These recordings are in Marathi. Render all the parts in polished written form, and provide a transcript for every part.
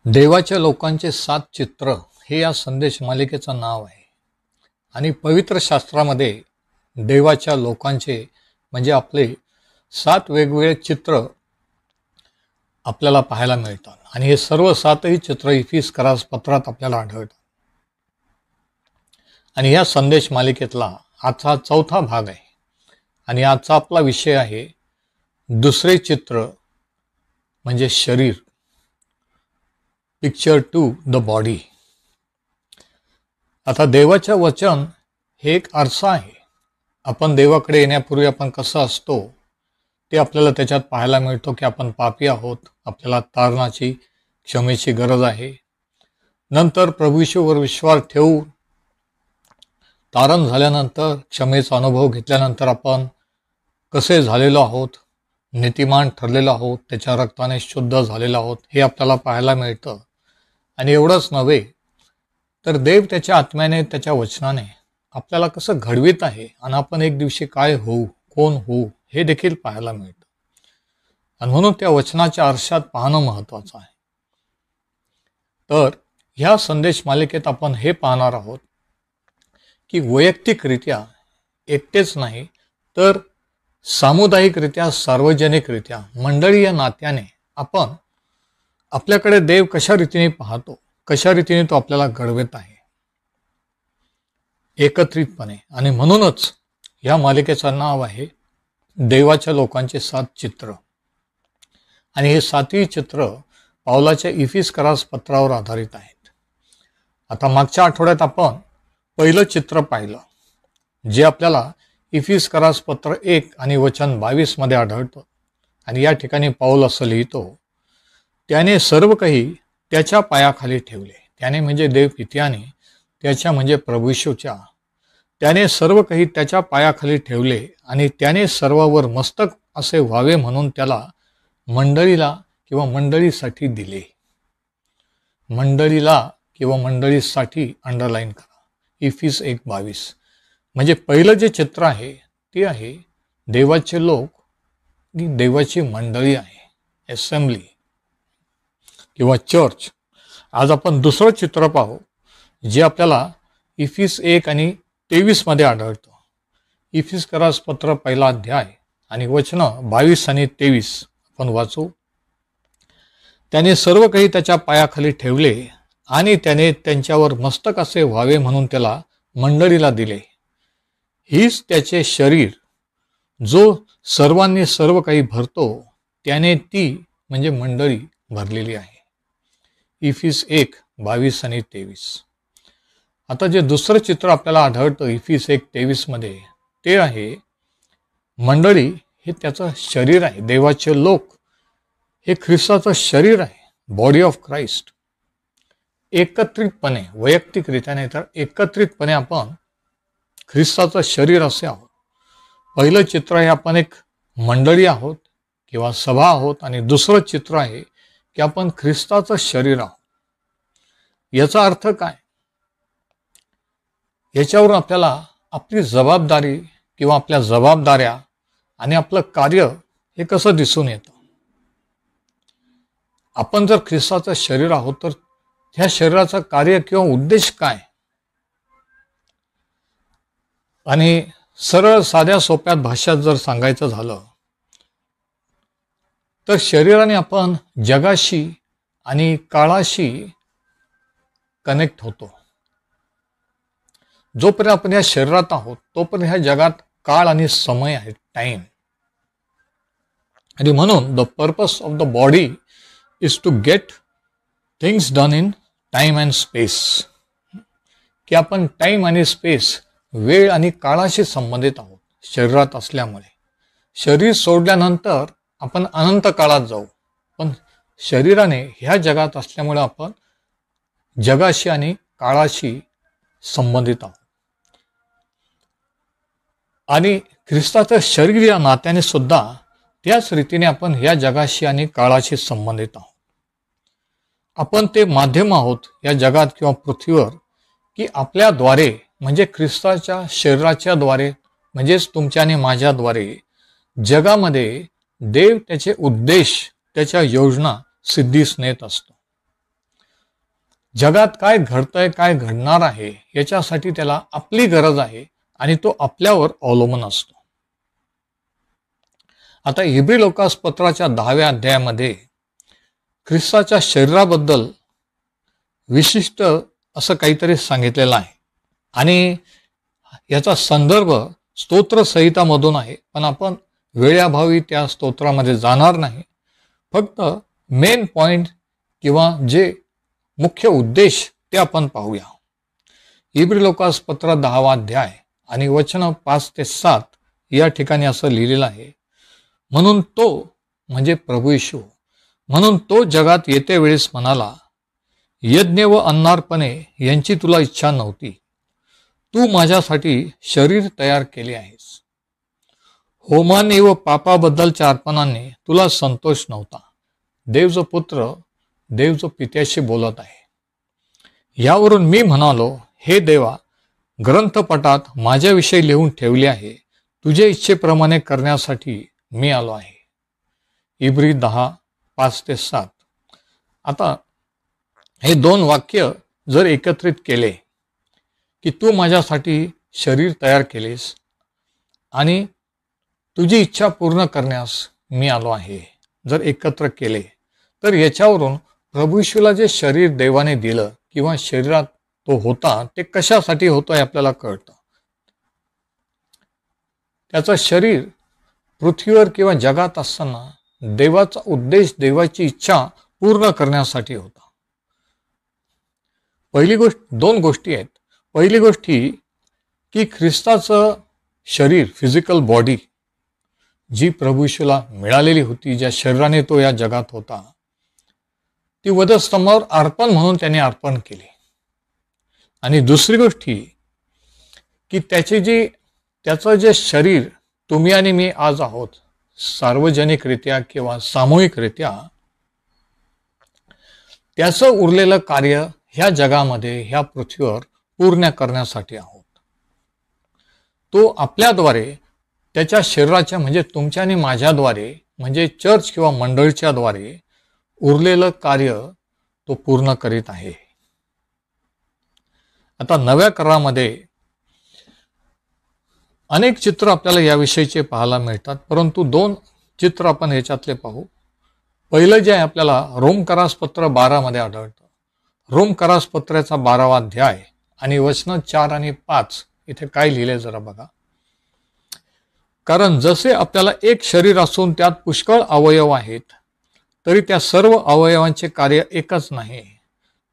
देवाच्या लोकांचे 7 चित्र हे या संदेश मालिकेचं नाव आहे. आणि पवित्र शास्त्रामध्ये देवाच्या लोकांचे म्हणजे आपले 7 वेगवेगळे चित्र आपल्याला पाहायला मिळतात. आणि हे सर्व 7ही चित्र इफिसकरास पत्रात आपल्याला आढळतात. आणि या संदेश मालिकेतला आजचा 4था भाग आहे. आणि आजचा आपला विषय आहे दुसरे चित्र म्हणजे शरीर, पिक्चर टू द बॉडी. आता देवाचं वचन हे एक आरसा आहे. आपण देवाकडे येण्यापूर्वी आपण कसं असतो ते आपल्याला त्याच्यात पाहायला मिळतो की आपण पापी आहोत, आपल्याला तारणाची क्षमेची गरज आहे. नंतर प्रभू येशूवर विश्वास ठेवून तारण झाल्यानंतर क्षमेचा अनुभव घेतल्यानंतर आपण कसे झालेलो आहोत, नीतिमान ठरलेलो आहोत, त्याच्या रक्ताने शुद्ध झालेलो आहोत हे आपल्याला पाहायला मिळतं. आणि एवढंच नव्हे तर देव त्याच्या आत्म्याने त्याच्या वचनाने आपल्याला कसं घडवित आहे आणि आपण एक दिवशी काय होऊ, कोण होऊ हे देखील पाहायला मिळतं. आणि म्हणून त्या वचनाच्या आरशात पाहणं महत्त्वाचं आहे. तर ह्या संदेश मालिकेत आपण हे पाहणार आहोत की वैयक्तिकरित्या एकटेच नाही तर सामुदायिकरित्या, सार्वजनिकरित्या, मंडळीय नात्याने आपण आपल्याकडे देव कशा रीतीने पाहतो, कशा रीतीने तो आपल्याला घडवत आहे एकत्रितपणे. आणि म्हणूनच या मालिकेचं नाव आहे देवाच्या लोकांचे 7 चित्र. आणि हे 7ही चित्र पावलाच्या इफिसकरास पत्रावर आधारित आहेत. आता मागच्या आठवड्यात आपण पहिलं चित्र पाहिलं जे आपल्याला इफिसकरास पत्र 1 आणि वचन 22 मध्ये आढळतं. आणि या ठिकाणी पाऊल असं लिहितो, त्याने सर्व काही त्याच्या पायाखाली ठेवले. त्याने म्हणजे देव पित्याने, त्याच्या म्हणजे प्रभू येशूच्या. त्याने सर्व काही त्याच्या पायाखाली ठेवले आणि त्याने सर्वावर मस्तक असे व्हावे म्हणून त्याला मंडळीला किंवा मंडळीसाठी दिले. मंडळीला किंवा मंडळीसाठी अंडरलाईन करा. इफिस 1:22 म्हणजे पहिलं जे चित्र आहे ते आहे देवाचे लोक, देवाची मंडळी आहे, असेंब्ली किंवा चर्च. आज आपण दुसरं चित्र पाहू जे आपल्याला इफिस 1 आणि 23 मध्ये आढळतं. इफिसकरास पत्र पहिला अध्याय आणि वचनं 22 आणि 23 आपण वाचू. त्याने सर्व काही त्याच्या पायाखाली ठेवले आणि त्याने त्यांच्यावर मस्तक असे व्हावे म्हणून त्याला मंडळीला दिले. हीच त्याचे शरीर जो सर्वांनी सर्व काही भरतो, त्याने ती म्हणजे मंडळी भरलेली आहे. इफिस 1:22 आणि 23. आता जे दुसरं चित्र आपल्याला आढळतं इफिस 1:23 मध्ये ते आहे मंडळी हे त्याचं शरीर आहे. देवाचे लोक हे ख्रिस्ताचं शरीर आहे, बॉडी ऑफ क्राइस्ट. एकत्रितपणे, वैयक्तिकरित्या नाही तर एकत्रितपणे आपण ख्रिस्ताचं शरीर असे आहोत. पहिलं चित्र हे आपण एक मंडळी आहोत किंवा सभा आहोत आणि दुसरं चित्र आहे की आपण ख्रिस्ताचं शरीर आहोत. याचा अर्थ काय? याच्यावरून आपल्याला आपली जबाबदारी किंवा आपल्या जबाबदाऱ्या आणि आपलं कार्य हे कसं दिसून येतं. आपण जर ख्रिस्ताचं शरीर आहोत तर ह्या शरीराचं कार्य किंवा उद्देश काय? आणि सरळ साध्या सोप्या भाषेत जर सांगायचं झालं तर शरीराने आपण जगाशी आणि काळाशी कनेक्ट होतो. जोपर्यंत आपण या शरीरात आहोत तोपर्यंत ह्या जगात काळ आणि समय आहे, टाइम. आणि म्हणून the purpose of the body is to get things done in time and space. की आपण टाइम आणि स्पेस, वेळ आणि काळाशी संबंधित आहोत शरीरात असल्यामुळे. शरीर सोडल्यानंतर आपण अनंत काळात जाऊ, पण शरीराने ह्या जगात असल्यामुळे आपण जगाशी आणि काळाशी संबंधित आहोत. आणि ख्रिस्ताचं शरीर या नात्याने सुद्धा त्याच रीतीने आपण ह्या जगाशी आणि काळाशी संबंधित आहोत. आपण ते माध्यम आहोत या जगात किंवा पृथ्वीवर की आपल्याद्वारे म्हणजे ख्रिस्ताच्या शरीराच्या द्वारे म्हणजेच तुमच्या आणि माझ्याद्वारे जगामध्ये देव त्याचे उद्देश, त्याच्या योजना सिद्धीस नेत असतो. जगात काय घडतंय, काय घडणार आहे याच्यासाठी त्याला आपली गरज आहे आणि तो आपल्यावर अवलंबून असतो. आता इब्री लोकास पत्राच्या 10व्या अध्यायामध्ये ख्रिस्ताच्या शरीराबद्दल विशिष्ट असं काहीतरी सांगितलेलं आहे आणि याचा संदर्भ स्तोत्रसहितामधून आहे, पण आपण वेळेअभावी त्या स्तोत्रामध्ये जाणार नाही. फक्त मेन पॉइंट किंवा जे मुख्य उद्देश ते आपण पाहूया. इब्री लोकास पत्र 10वा अध्याय आणि वचन 5 ते 7 या ठिकाणी असं लिहिलेलं आहे. म्हणून तो म्हणजे प्रभू येशू, म्हणून तो जगात येते वेळेस म्हणाला, यज्ञ व अन्नार्पणे यांची तुला इच्छा नव्हती, तू माझ्यासाठी शरीर तयार केले आहेस. होमाने व पापाबद्दलच्या अर्पणाने तुला संतोष नव्हता. देव जो पुत्र देव जो पित्याशी बोलत आहे. यावरून मी म्हणालो, हे देवा, ग्रंथपटात माझ्याविषयी लिहून ठेवले आहे, तुझ्या इच्छेप्रमाणे करण्यासाठी मी आलो आहे. इब्री 10:5-7. आता हे दोन वाक्य जर एकत्रित केले की तू माझ्यासाठी शरीर तयार केलेस आणि तुझी इच्छा पूर्ण करण्यास मी आलो आहे, जर एकत्र केले तर याच्यावरून प्रभू येशूला जे शरीर देवाने दिलं किंवा शरीरात तो होता ते कशासाठी होतं हे आपल्याला कळतं. त्याचं शरीर पृथ्वीवर किंवा जगात असताना देवाचा उद्देश, देवाची इच्छा पूर्ण करण्यासाठी होता. दोन गोष्टी आहेत. पहिली गोष्ट ही की ख्रिस्ताचं शरीर, फिजिकल बॉडी जी प्रभू येशूला मिळालेली होती, ज्या शरीराने तो या जगात होता, ती वधस्तंभावर अर्पण म्हणून त्याने अर्पण केली. आणि दुसरी गोष्ट ही की त्याचं जे शरीर तुम्ही आणि मी आज आहोत, सार्वजनिकरित्या किंवा सामूहिकरित्या, त्याचं उरलेलं कार्य ह्या जगामध्ये, ह्या पृथ्वीवर पूर्ण करण्यासाठी आहोत. तो आपल्याद्वारे, त्याच्या शरीराच्या म्हणजे तुमच्या आणि माझ्याद्वारे, म्हणजे चर्च किंवा मंडळीच्या द्वारे उरलेलं कार्य तो पूर्ण करीत आहे. आता नव्या करारामध्ये अनेक चित्र आपल्याला याविषयीचे पाहायला मिळतात, परंतु दोन चित्र आपण याच्यातले पाहू. पहिलं जे आहे आपल्याला रोमकरासपत्र 12 मध्ये आढळतं. रोमकरासपत्राचा 12वा अध्याय आणि वचन 4 आणि 5 इथे काय लिहिले जरा बघा. कारण जसे आपल्याला एक शरीर असून त्यात पुष्कळ अवयव आहेत, तरी त्या सर्व अवयवांचे कार्य एकच नाही,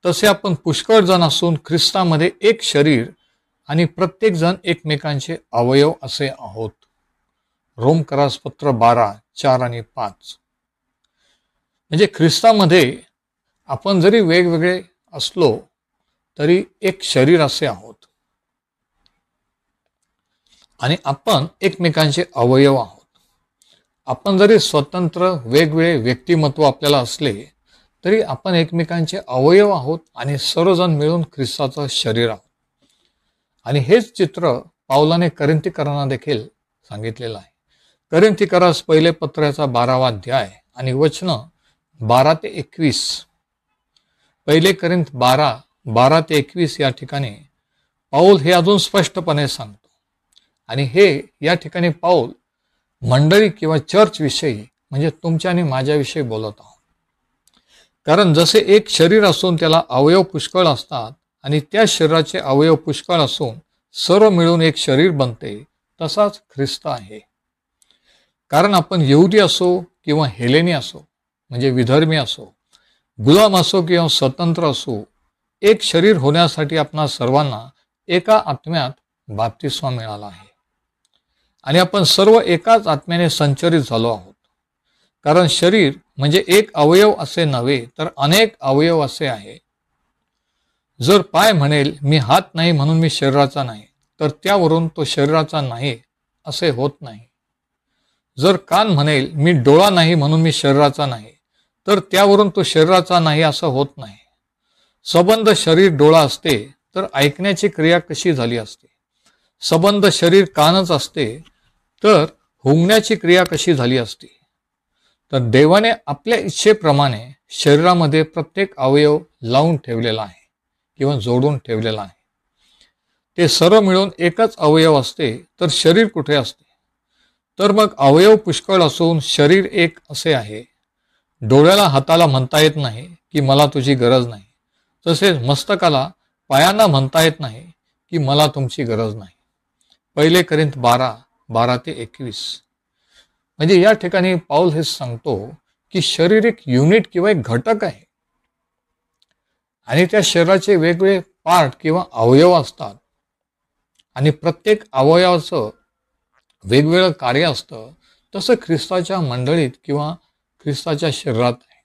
तसे आपण पुष्कळ जण असून ख्रिस्तामध्ये एक शरीर आणि प्रत्येक जण एकमेकांचे अवयव असे आहोत. रोमकरासपत्र 12:4 आणि 5. म्हणजे ख्रिस्तामध्ये आपण जरी वेगवेगळे असलो तरी एक शरीर असे आहोत आणि आपण एकमेकांचे अवयव आहोत. आपण जरी स्वतंत्र वेगवेगळे व्यक्तिमत्व आपल्याला असले तरी आपण एकमेकांचे अवयव आहोत आणि सर्वजण मिळून ख्रिस्ताचं शरीर आहोत. आणि हेच चित्र पावलाने करिंथीकरांना देखील सांगितलेलं आहे. करिंथीकरास पहिले पत्राचा 12वा अध्याय आणि वचन 12 ते 21. पहिले करिंथ 12 ते 21 या ठिकाणी पाऊल हे अजून स्पष्टपणे सांगतो. आणि हे या ठिकाणी पाऊल मंडळी किंवा चर्च विषयी म्हणजे तुमच्या आणि माझ्याविषयी बोलत आहोत. कारण जसे एक शरीर असून त्याला अवयव पुष्कळ असतात आणि त्या शरीराचे अवयव पुष्कळ असून सर्व मिळून एक शरीर बनते, तसाच ख्रिस्त आहे. कारण आपण यहुदी असो किंवा हेलेनी असो, म्हणजे विधर्मी असो, गुलाम असो किंवा स्वतंत्र असो, एक शरीर होण्यासाठी आपणा सर्वांना एका आत्म्यात बाप्तिस्मा मिळाला आहे. आणि आपण सर्व एकाच आत्म्याने संचरित झालो आहोत. कारण शरीर म्हणजे एक अवयव असे नव्हे, तर अनेक अवयव असे आहे. जर पाय म्हणेल मी हात नाही म्हणून मी शरीराचा नाही, तर त्यावरून तो शरीराचा नाही असे होत नाही. जर कान म्हणेल मी डोळा नाही म्हणून मी शरीराचा नाही, तर त्यावरून तो शरीराचा नाही असं होत नाही. संबंध शरीर डोळा असते तर ऐकण्याची क्रिया कशी झाली असते? संबंध शरीर कानच असते तर हुंगण्याची क्रिया कशी झाली असती? तर देवाने आपल्या इच्छेप्रमाणे शरीरामध्ये प्रत्येक अवयव लावून ठेवलेला आहे. किंवा जोडून ठेवलेला आहे. ते सर्व मिळून एकच अवयव असते तर शरीर कुठे असते? तर मग अवयव पुष्कळ असून शरीर एक असे आहे. डोळ्याला हाताला म्हणता येत नाही की मला तुझी गरज नाही. तसेच मस्तकाला पायांना म्हणता येत नाही की मला तुमची गरज नाही. 1 कोरिंथ 12:12-21. म्हणजे या ठिकाणी पाऊल हे सांगतो की शरीर एक युनिट किंवा एक घटक आहे आणि त्या शरीराचे वेगवेगळे पार्ट किंवा अवयव असतात आणि प्रत्येक अवयवाचं वेगवेगळं कार्य असतं. तसं ख्रिस्ताच्या मंडळीत किंवा ख्रिस्ताच्या शरीरात आहे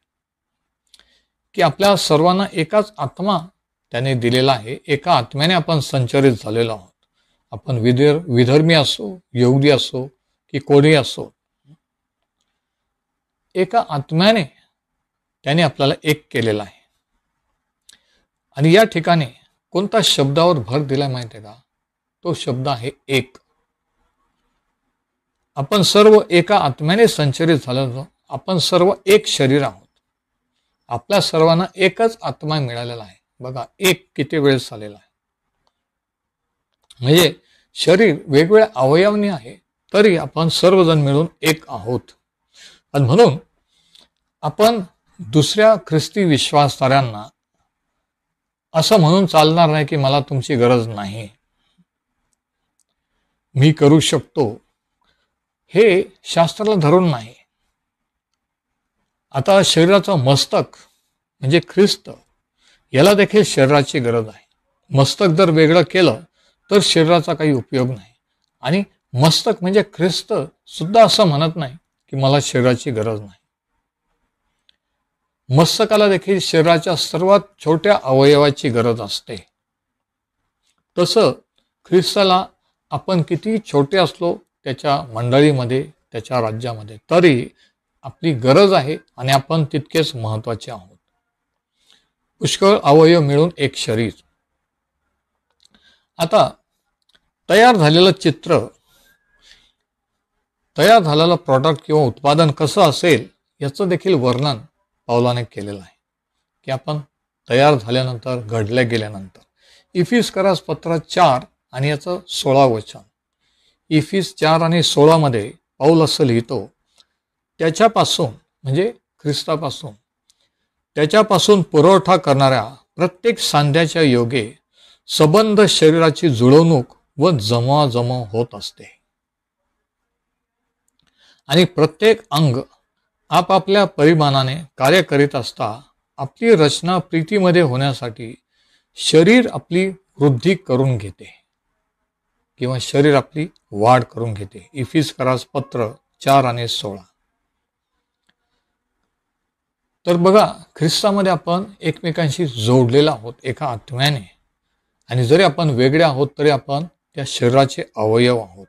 की आपल्या सर्वांना एकाच आत्मा त्याने दिलेला आहे. एका आत्म्याने आपण संचरित झालेलो आहोत. आपण विधर्मी असो, यहुदी असो की कोणी असो, एका आत्म्याने त्याने आपल्याला एक केलेला आहे. आणि या ठिकाणी कोणता शब्दावर भर दिला माहिती आहे का? तो शब्द आहे एक. आपण सर्व एका आत्म्याने संचरित झालो. आपण सर्व एक शरीर आहोत. आपल्या सर्वांना एकच आत्मा मिळालेला आहे. बघा, एक किती वेळेस झालेला आहे. म्हणजे शरीर वेगवेगळ्या अवयवांनी आहे तरी आपण सर्वजण मिळून एक आहोत. आणि म्हणून आपण दुसऱ्या ख्रिस्ती विश्वासधाऱ्यांना असं म्हणून चालणार नाही की मला तुमची गरज नाही, मी करू शकतो, हे शास्त्राला धरून नाही. आता शरीराचं मस्तक म्हणजे ख्रिस्त, याला देखील शरीराची गरज आहे. मस्तक जर वेगळं केलं तर शरीराचा काही उपयोग नाही. आणि मस्तक म्हणजे ख्रिस्त सुद्धा असं म्हणत नाही की मला शरीराची गरज नाही. मस्तकाला देखील शरीराच्या सर्वात छोट्या अवयवाची गरज असते. तसं ख्रिस्ताला आपण किती छोटे असलो त्याच्या मंडळीमध्ये, त्याच्या राज्यामध्ये, तरी आपली गरज आहे आणि आपण तितकेच महत्त्वाचे आहोत. पुष्कळ अवयव मिळून एक शरीर. आता तयार झालेलं चित्र, तयार झालेलं प्रॉडक्ट किंवा उत्पादन कसं असेल याचं देखील वर्णन पौलाने केलेलं आहे की आपण तयार झाल्यानंतर, घडल्या गेल्यानंतर. इफिसकरास पत्र 4 आणि याचं 16 वचन. इफिस 4 आणि 16 मध्ये पौल असं लिहितो, त्याच्यापासून म्हणजे ख्रिस्तापासून, त्याच्यापासून पुरवठा करणाऱ्या प्रत्येक सांध्याच्या योगे सबंध शरीराची जुळवणूक व जमवाजमव होत असते आणि प्रत्येक अंग आपापल्या परिमाणाने कार्य करीत असता आपली रचना प्रीतीमध्ये होण्यासाठी शरीर आपली वृद्धी करून घेते किंवा शरीर आपली वाढ करून घेते. इफिसकरास पत्र 4 आणि 16. तर बघा, ख्रिस्तामध्ये आपण एकमेकांशी जोडलेला आहोत एका आत्म्याने. आणि जरी आपण वेगळे आहोत तरी आपण त्या शरीराचे अवयव आहोत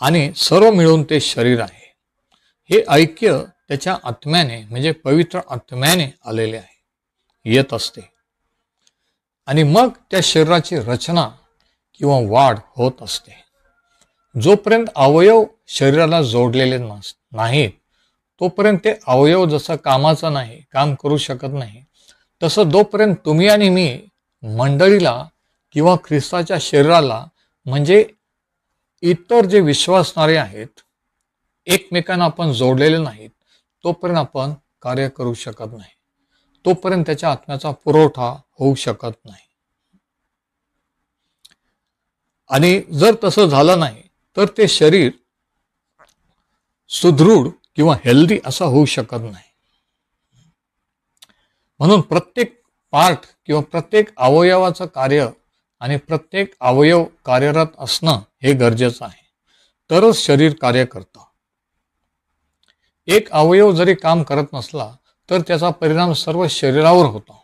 आणि सर्व मिळून ते शरीर आहे. हे ऐक्य त्याच्या आत्म्याने म्हणजे पवित्र आत्म्याने आलेले आहे, येत असते. आणि मग त्या शरीराची रचना किंवा वाढ होत असते. जोपर्यंत अवयव शरीराला जोडलेले नाहीत तोपर्यंत ते अवयव जसं कामाचं नाही, काम करू शकत नाही, तसं जोपर्यंत तुम्ही आणि मी मंडळीला किंवा ख्रिस्ताच्या शरीराला म्हणजे इतर जे विश्वासणारे आहेत एकमेकांना आपण जोडलेले नाहीत तोपर्यंत आपण कार्य करू शकत नाही. तोपर्यंत त्याच्या आत्म्याचा पुरवठा होऊ शकत नाही. आणि जर तसं झालं नाही तर ते शरीर सुदृढ किंवा हेल्दी असं होऊ शकत नाही. म्हणून प्रत्येक पार्ट किंवा प्रत्येक अवयवाचं कार्य आणि प्रत्येक अवयव कार्यरत असणं हे गरजेचं आहे, तरच शरीर कार्य करतं. एक अवयव जरी काम करत नसला तर त्याचा परिणाम सर्व शरीरावर होतो.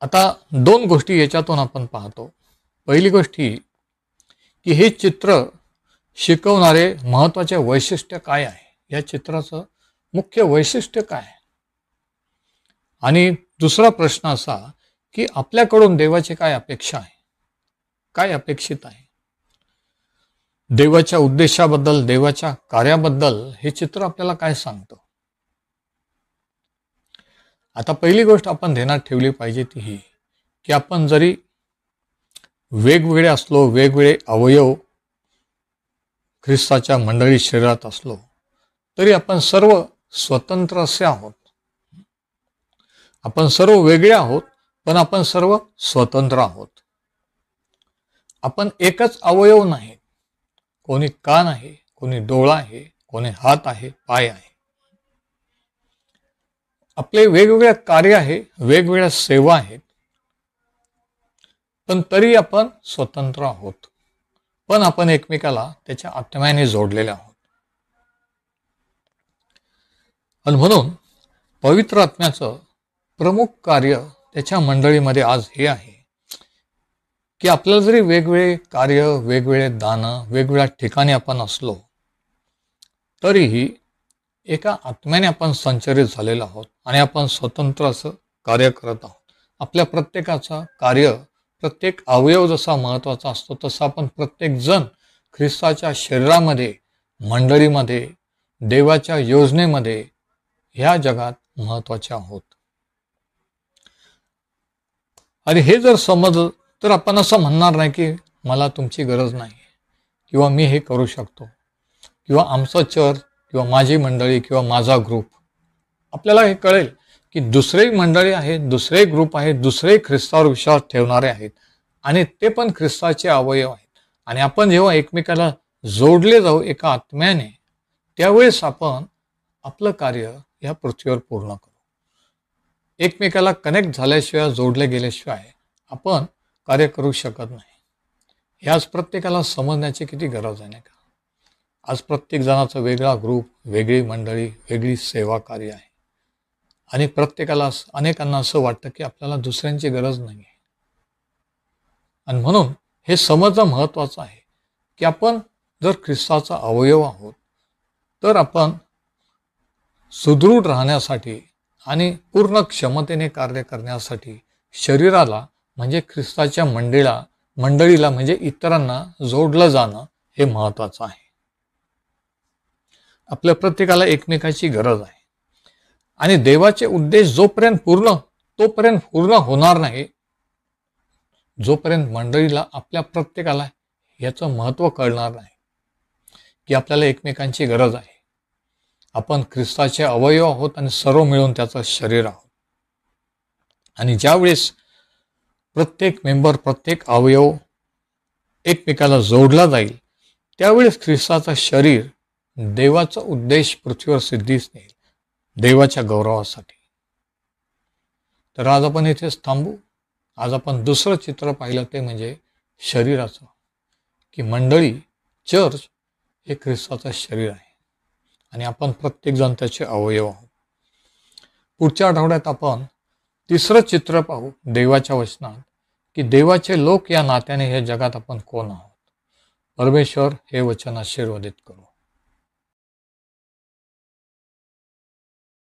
आता 2 गोष्टी याच्यातून आपण पाहतो. पहिली गोष्ट ही की हे चित्र शिकवणारे महत्त्वाचे वैशिष्ट्य काय आहे, या चित्राचं मुख्य वैशिष्ट्य काय आहे. आणि दुसरा प्रश्न असा की आपल्याकडून देवाची काय अपेक्षा आहे, काय अपेक्षित आहे. देवाच्या उद्देशाबद्दल, देवाच्या कार्याबद्दल हे चित्र आपल्याला काय सांगतं. आता पहिली गोष्ट आपण ध्यानात ठेवली पाहिजे ती ही, की आपण जरी वेगवेगळे असलो, वेगवेगळे अवयव ख्रिस्ताच्या मंडळी शरीरात असलो, तरी आपण सर्व स्वतंत्र असे आहोत. आपण सर्व वेगळे आहोत, पण आपण सर्व स्वतंत्र आहोत. आपण एकच अवयव नाही. कोणी कान आहे, कोणी डोळा आहे, कोणी हात आहे, पाय आहे. आपले वेगवेगळे कार्य आहे, वेगवेगळ्या सेवा आहेत, पण तरी आपण स्वतंत्र आहोत. पण आपण एकमेकाला त्याच्या आत्म्याने जोडलेले आहोत. आणि म्हणून पवित्र आत्म्याचं प्रमुख कार्य त्याच्या मंडळीमध्ये आज हे आहे की आपल्याला जरी वेगवेगळे कार्य, वेगवेगळे दानं, वेगवेगळ्या ठिकाणी आपण असलो, तरीही एका आत्म्याने आपण संचरित झालेलो आहोत आणि आपण स्वतंत्र असं कार्य करत आहोत. आपल्या प्रत्येकाचं कार्य, प्रत्येक अवयव जसा महत्त्वाचा असतो, तसा आपण प्रत्येक जण ख्रिस्ताच्या शरीरामध्ये, मंडळीमध्ये, देवाच्या योजनेमध्ये ह्या जगात महत्त्वाचे आहोत. आणि हे जर समजलं तर आपण असं म्हणणार नाही की मला तुमची गरज नाही, किंवा मी हे करू शकतो, किंवा आमचं चर्च किंवा माझी मंडळी किंवा माझा ग्रुप. आपल्याला हे कळेल की दुसरे मंडळी आहेत, दुसरे ग्रुप आहेत, दुसरे ख्रिस्तावर विश्वास ठेवणारे आहेत आणि ते पण ख्रिस्ताचे अवयव आहेत. आणि आपण जेव्हा एकमेकाला जोडले जाऊ एका आत्म्याने, त्यावेळेस आपण आपलं कार्य या पृथ्वीवर पूर्ण करू. एकमेकाला कनेक्ट झाल्याशिवाय, जोडले गेल्याशिवाय आपण कार्य करू शकत नाही. हे आज प्रत्येकाला समजण्याची किती गरज आहे, नाही का? आज प्रत्येक जणाचा वेगळा ग्रुप, वेगळी मंडळी, वेगळी सेवा कार्य आहे. आणि प्रत्येकाला, अनेकांना असं वाटतं की आपल्याला दुसऱ्यांची गरज नाही आहे. आणि म्हणून हे समजणं महत्त्वाचं आहे की आपण जर ख्रिस्ताचा अवयव आहोत, तर आपण सुदृढ राहण्यासाठी आणि पूर्ण क्षमतेने कार्य करण्यासाठी शरीराला म्हणजे ख्रिस्ताच्या मंडळीला म्हणजे इतरांना जोडलं जाणं हे महत्त्वाचं आहे. आपल्या प्रत्येकाला एकमेकाची गरज आहे. आणि देवाचे उद्देश तोपर्यंत पूर्ण होणार नाही, जोपर्यंत मंडळीला, आपल्या प्रत्येकाला याचं महत्त्व कळणार नाही की आपल्याला एकमेकांची गरज आहे. आपण ख्रिस्ताचे अवयव आहोत आणि सर्व मिळून त्याचं शरीर आहोत. आणि ज्यावेळेस प्रत्येक मेंबर, प्रत्येक अवयव एकमेकाला जोडला जाईल, त्यावेळेस ख्रिस्ताचं शरीर देवाचा उद्देश पृथ्वीवर सिद्धीस नेईल, देवाच्या गौरवासाठी. तर आज आपण इथेच थांबू. आज आपण दुसरं चित्र पाहिलं, ते म्हणजे शरीराचं, की मंडळी, चर्च हे ख्रिस्ताचं शरीर आहे आणि आपण प्रत्येकजण त्याचे अवयव आहोत. पुढच्या आठवड्यात आपण तिसरं चित्र पाहू देवाच्या वचनात, की देवाचे लोक या नात्याने हे जगात आपण कोण आहोत. परमेश्वर हे वचन आशीर्वादित करू.